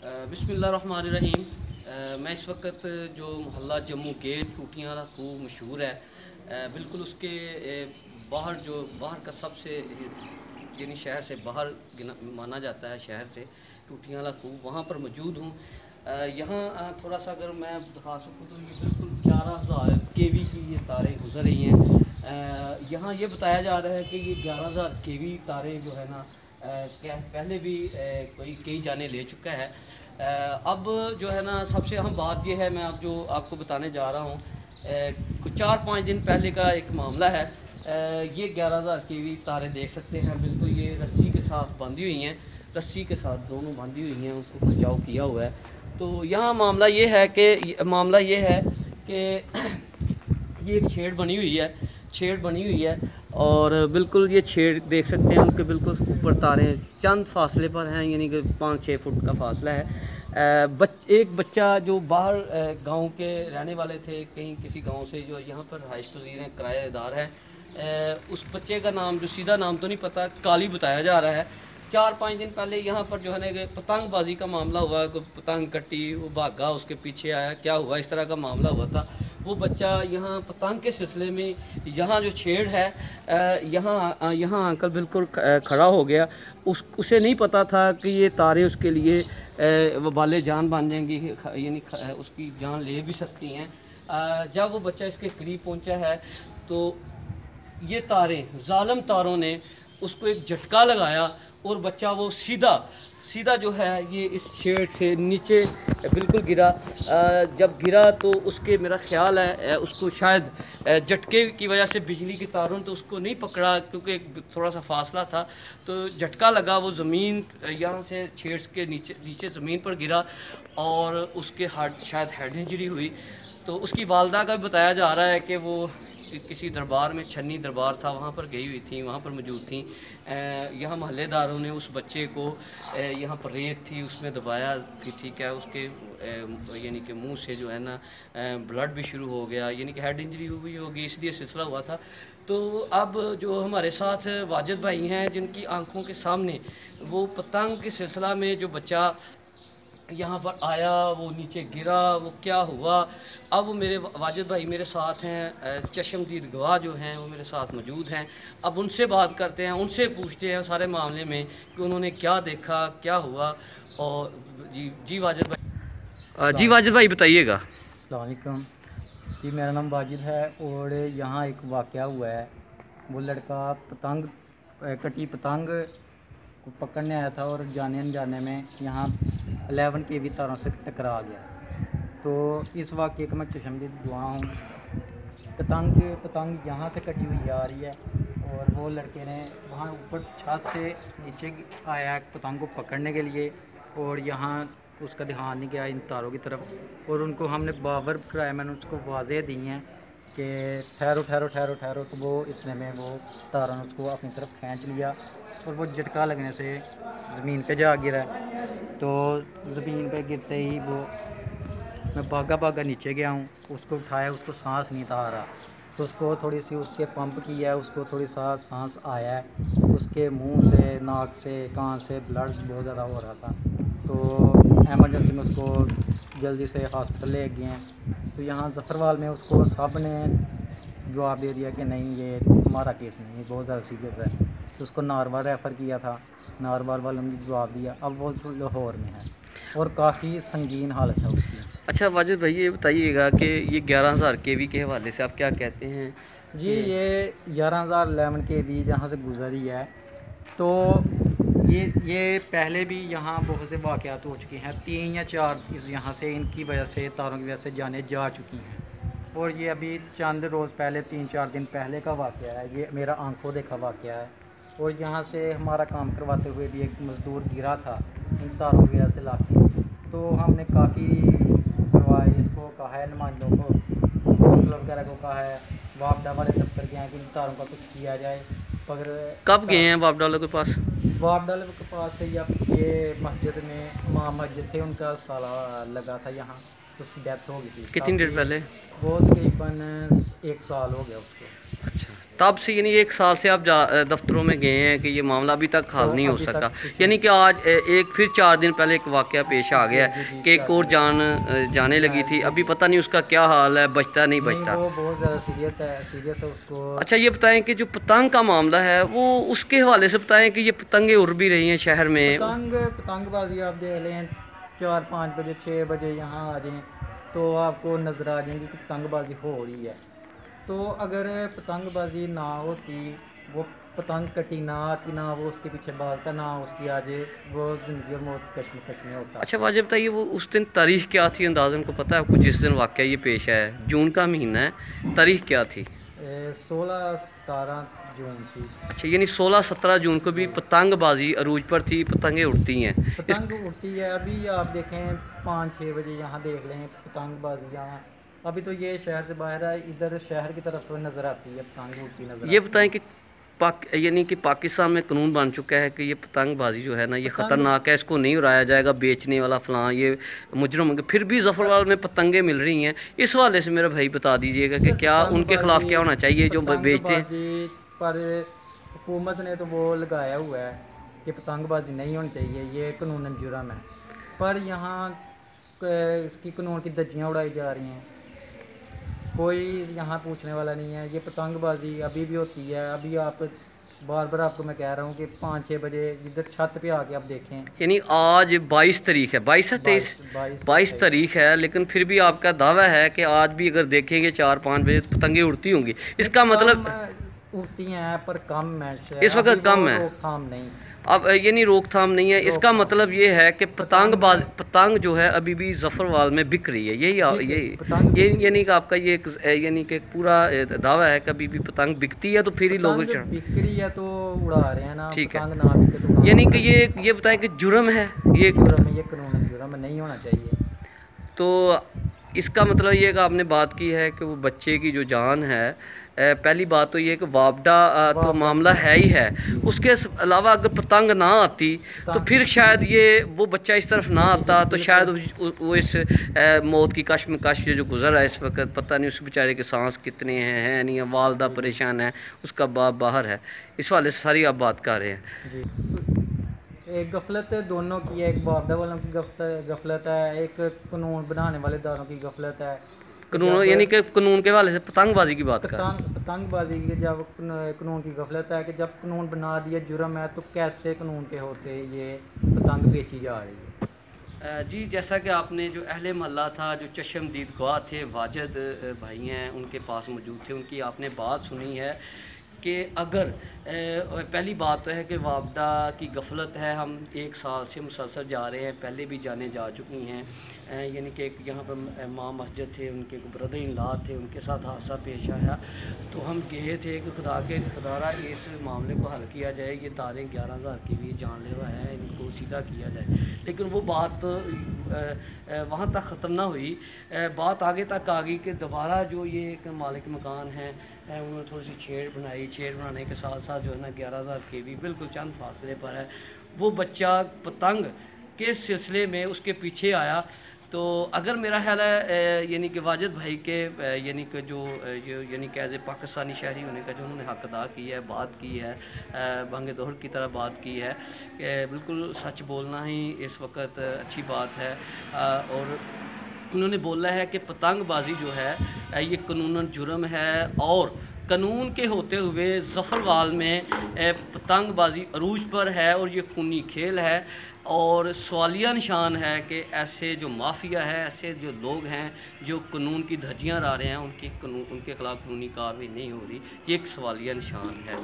बिस्मिल्लाहिर्रहमानिर्रहीम। मैं इस वक्त जो मोहल्ला जम्मू गेट टूटियाँ वाला खूब मशहूर है, बिल्कुल उसके बाहर जो बाहर का सबसे यानी शहर से बाहर माना जाता है, शहर से टूटियाँ वाला खूब, वहाँ पर मौजूद हूँ। यहाँ थोड़ा सा अगर मैं दिखा सकूँ तो ये बिल्कुल 11,000 केवी की ये तारें गुजर रही हैं। यहाँ ये बताया जा रहा है कि ये 11,000 केवी तारें जो है ना, क्या पहले भी कई जाने ले चुका है। अब जो है ना, सबसे अहम बात ये है, मैं अब जो आपको बताने जा रहा हूँ, कुछ 4-5 दिन पहले का एक मामला है। ये 11,000 केवी तारें देख सकते हैं, बिल्कुल ये रस्सी के साथ बंधी हुई हैं, रस्सी के साथ दोनों बंधी हुई हैं, उसको खिंचाव किया हुआ है। तो यहाँ मामला ये है कि ये एक छेड़ बनी हुई है और बिल्कुल ये छेड़ देख सकते हैं, उनके बिल्कुल ऊपर तारें चंद फासले पर हैं, यानी कि 5-6 फुट का फासला है। एक बच्चा जो बाहर गांव के रहने वाले थे, कहीं किसी गांव से, जो यहाँ पर रहाइश पजीर हैं, किराएदार हैं, उस बच्चे का नाम, जो सीधा नाम तो नहीं पता, काली बताया जा रहा है। 4-5 दिन पहले यहाँ पर जो है ना पतंगबाजी का मामला हुआ, कोई पतंग कटी, वो भागा, उसके पीछे आया, क्या हुआ, इस तरह का मामला हुआ था। वो बच्चा यहाँ पतंग के सिलसिले में यहाँ जो छेड़ है, यहाँ आकर बिल्कुल खड़ा हो गया। उसे नहीं पता था कि ये तारे उसके लिए वबाले जान बन जाएंगी, यानी उसकी जान ले भी सकती हैं। जब वो बच्चा इसके करीब पहुँचा है तो ये तारें, जालिम तारों ने उसको एक झटका लगाया और बच्चा वो सीधा जो है ये इस छेड़ से नीचे बिल्कुल गिरा। जब गिरा तो उसके, मेरा ख्याल है, उसको शायद झटके की वजह से बिजली की तारों तो उसको नहीं पकड़ा, क्योंकि थोड़ा सा फासला था, तो झटका लगा, वो ज़मीन यहाँ से छेड़ के नीचे ज़मीन पर गिरा और उसके शायद हेड इंजरी हुई। तो उसकी वालदा का भी बताया जा रहा है कि वो किसी दरबार में, छन्नी दरबार था, वहाँ पर गई हुई थी, वहाँ पर मौजूद थी। यहाँ महल्लेदारों ने उस बच्चे को, यहाँ पर रेत थी, उसमें दबाया कि ठीक है, उसके यानी कि मुंह से जो है ना ब्लड भी शुरू हो गया, यानी कि हेड इंजरी हुई होगी, इसलिए सिलसिला हुआ था। तो अब जो हमारे साथ वाजिद भाई हैं, जिनकी आंखों के सामने वो पतंग के सिलसिला में जो बच्चा यहाँ पर आया, वो नीचे गिरा, वो क्या हुआ, अब मेरे वाजिद भाई मेरे साथ हैं, चश्मदीद गवाह जो हैं वो मेरे साथ मौजूद हैं। अब उनसे बात करते हैं, उनसे पूछते हैं सारे मामले में कि उन्होंने क्या देखा, क्या हुआ। और जी वाजिद भाई बताइएगा। अस्सलाम वालेकुम जी, मेरा नाम वाजिद है और यहाँ एक वाक़या हुआ है। वो लड़का कटी पतंग को पकड़ने आया था और जाने अनजाने में यहाँ 11 केवी तारों से टकरा गया। तो इस वाक़े का मैं चश्मदीद गवाह हूँ। पतंग यहाँ से कटी हुई आ रही है और वो लड़के ने वहाँ ऊपर छत से नीचे आया पतंग को पकड़ने के लिए, और यहाँ उसका ध्यान नहीं गया इन तारों की तरफ, और उनको हमने बावर कराया, मैंने उसको वाज़े दी हैं कि ठहरो ठहरो ठहरो ठहरो, तो वो इतने में वो तारों ने उसको अपनी तरफ खींच लिया और वो झटका लगने से ज़मीन पे जा गिरा। तो ज़मीन पे गिरते ही मैं भागा नीचे गया हूँ, उसको उठाया, उसको सांस नहीं था आ रहा, तो उसको थोड़ी सी उसके पंप किया है, उसको थोड़ी सा सांस आया है, उसके मुंह से, नाक से, कान से ब्लड बहुत ज़्यादा हो रहा था। तो एमरजेंसी में उसको जल्दी से हॉस्पिटल ले गए हैं। तो यहाँ ज़फरवाल में उसको सब ने जवाब दे दिया कि नहीं, ये हमारा केस नहीं है, बहुत ज़्यादा सीरियस है। तो उसको नारवा रेफ़र किया था, नारवा वालों ने जवाब दिया, अब वो लाहौर में है और काफ़ी संगीन हालत है उसकी। अच्छा वाजिद भाई, ये बताइएगा कि ये 11,000 केवी के हवाले से आप क्या कहते हैं? जी, ये 11,011 केवी जहाँ से गुजरी है, तो ये पहले भी यहाँ बहुत से वाक़यात हो चुके हैं, 3 या 4 यहाँ से इनकी वजह से, तारों की वजह से जाने जा चुकी हैं। और ये अभी चंद रोज़ पहले, 3-4 दिन पहले का वाक़या है, ये मेरा आंखों देखा वाक़या है। और यहाँ से हमारा काम करवाते हुए भी एक मज़दूर गिरा था इन तारों की वजह से लाके, तो हमने काफ़ी करवाया, इसको कहा है नुमाइंदों को, कौंसलर वगैरह को कहा है, वापडा वाले दफ्तर गए हैं कि इन तारों का कुछ किया जाए। पर कब गए हैं वापडा के पास? वापडा के पास से ये मस्जिद में माँ मस्जिद थे, उनका साला लगा था यहाँ, उसकी डेथ हो गई थी। कितनी देर पहले? वो तकरीबन 1 साल हो गया उसको। अच्छा, तब से यानी 1 साल से आप दफ्तरों में गए हैं कि ये मामला अभी तक हल नहीं हो सका, यानी कि आज एक फिर 4 दिन पहले एक वाक़या पेश आ गया कि एक और जाने लगी थी, अभी पता नहीं उसका क्या हाल है, बचता नहीं बचता। वो बहुत ज़्यादा सीरियस है उसको। अच्छा ये बताएं कि जो पतंग का मामला है वो उसके हवाले से बताएं कि ये पतंगें उड़ भी रही हैं शहर में। पतंगबाजी आप देख लें 4-5 बजे 6 बजे यहाँ आ जाएँ तो आपको नज़र आ जाएंगी कि पतंगबाजी हो रही है। तो अगर पतंगबाजी ना होती, वो पतंग कटी ना आती, ना वो उसके पीछे भागता, ना उसकी आज वो ज़िंदगी और मौत कश्मकश में होता। अच्छा वाजिब बताइए वो उस दिन तारीख क्या थी, अंदाज़न को पता है आपको जिस दिन वाक़या ये पेश है? जून का महीना है, तारीख क्या थी? 16-17 जून थी। अच्छा यानी 16-17 जून को भी पतंगबाजी अरूज पर थी, पतंगें उड़ती हैं। पतंग उड़ती है। अभी आप देखें 5-6 बजे यहाँ देख लें पतंगबाजी यहाँ, अभी तो ये शहर से बाहर है, इधर शहर की तरफ नज़र आती है पतंग उड़ती नज़र। ये बताएं कि यानी कि पाकिस्तान में कानून बन चुका है कि ये पतंगबाजी जो है ना ये ख़तरनाक है, इसको नहीं उड़ाया जाएगा, बेचने वाला फलां ये मुजरम होंगे, फिर भी ज़फ़रवाल में पतंगें मिल रही हैं, इस हवाले से मेरा भाई बता दीजिएगा कि क्या उनके ख़िलाफ़ क्या होना चाहिए जो बेचते हैं? पर हुकूमत ने तो वो लगाया हुआ है कि पतंगबाजी नहीं होनी चाहिए, ये कानूनन जुर्म है, पर यहाँ इसकी कानून की धज्जियाँ उड़ाई जा रही हैं, कोई यहाँ पूछने वाला नहीं है। ये पतंगबाजी अभी भी होती है। अभी आप बार बार आपको मैं कह रहा हूँ कि 5-6 बजे इधर छत पे आके आप देखें, यानी आज 22 तारीख है, 22 है 22 तारीख है, लेकिन फिर भी आपका दावा है कि आज भी अगर देखेंगे 4-5 बजे तो पतंगें उड़ती होंगी। इसका मतलब उड़ती हैं पर कम है, इस वक्त कम है, रोकथाम नहीं, अब यानी रोकथाम नहीं है। इसका मतलब ये है कि पतंग जो है अभी भी ज़फ़रवाल में बिक रही है, यही यानी कि आपका ये यानी कि पूरा दावा है कि अभी भी पतंग बिकती है, तो फिर ही लोग बिक रही है तो उड़ा रहे हैं ना। ठीक है, ना बिके तो यानी कि ये बताएं कि जुर्म है, ये कानून जुर्म नहीं होना चाहिए। तो इसका मतलब ये कि आपने बात की है कि वो बच्चे की जो जान है, पहली बात तो ये कि वापडा तो मामला है ही है, उसके अलावा अगर पतंग ना आती तो फिर शायद ये वो बच्चा इस तरफ ना आता, तो शायद वो इस मौत की कश्मकश जो गुजर है इस वक्त, पता नहीं उस बेचारे के सांस कितने हैं नहीं, वालदा परेशान है, उसका बाप बाहर है, इस वाले से सारी आप बात कर रहे हैं। एक गफलत दोनों की है, एक वापडा वालों की गफलत है, एक कानून बनाने वाले दारों की गफलत है। कानून यानी कि कानून के हवाले से पतंगबाजी की बात कर, पतंगबाजी की जब कानून की गफलत है कि जब कानून बना दिया जुर्म है तो कैसे कानून के होते ये पतंग बेची जा रही है। जी जैसा कि आपने जो अहले महल्ला था, जो चश्मदीद गवाह थे, वाजिद भाई हैं, उनके पास मौजूद थे, उनकी आपने बात सुनी है कि अगर पहली बात तो है कि वापडा की गफलत है, हम 1 साल से मुसलसल जा रहे हैं, पहले भी जाने जा चुकी हैं, यानी कि यहाँ पर माँ मस्जिद थे, उनके ब्रदर इन लॉ थे, उनके साथ हादसा पेश आया, तो हम गए थे कि खुदारा इस मामले को हल किया जाए, ये तारें 11,000 की भी जानलेवा है, इनको सीधा किया जाए, लेकिन वो बात वहाँ तक ख़त्म ना हुई, बात आगे तक आ गई कि दोबारा जो ये एक मालिक मकान है उन्होंने थोड़ी सी छेड़ बनाई, छेड़ बनाने के साथ साथ जो है ना 11,000 के भी बिल्कुल चंद फासले पर है, वो बच्चा पतंग के सिलसिले में उसके पीछे आया। तो अगर मेरा ख्याल है यानी कि वाजिद भाई के यानी कि जो यानी कि एज ए पाकिस्तानी शहरी होने का जो उन्होंने हक़ अदा किया है, बात की है, बंगे दोहर की तरह बात की है कि बिल्कुल सच बोलना ही इस वक्त अच्छी बात है, और उन्होंने बोला है कि पतंगबाजी जो है ये कानूनन जुर्म है, और कानून के होते हुए ज़फ़रवाल में पतंगबाजी अरूज पर है, और ये खूनी खेल है, और सवालिया निशान है कि ऐसे जो माफिया है, ऐसे जो लोग हैं जो कानून की धज्जियाँ ला रहे हैं, उनके ख़िलाफ़ कानूनी कार्रवाई नहीं हो रही, ये एक सवालिया निशान है।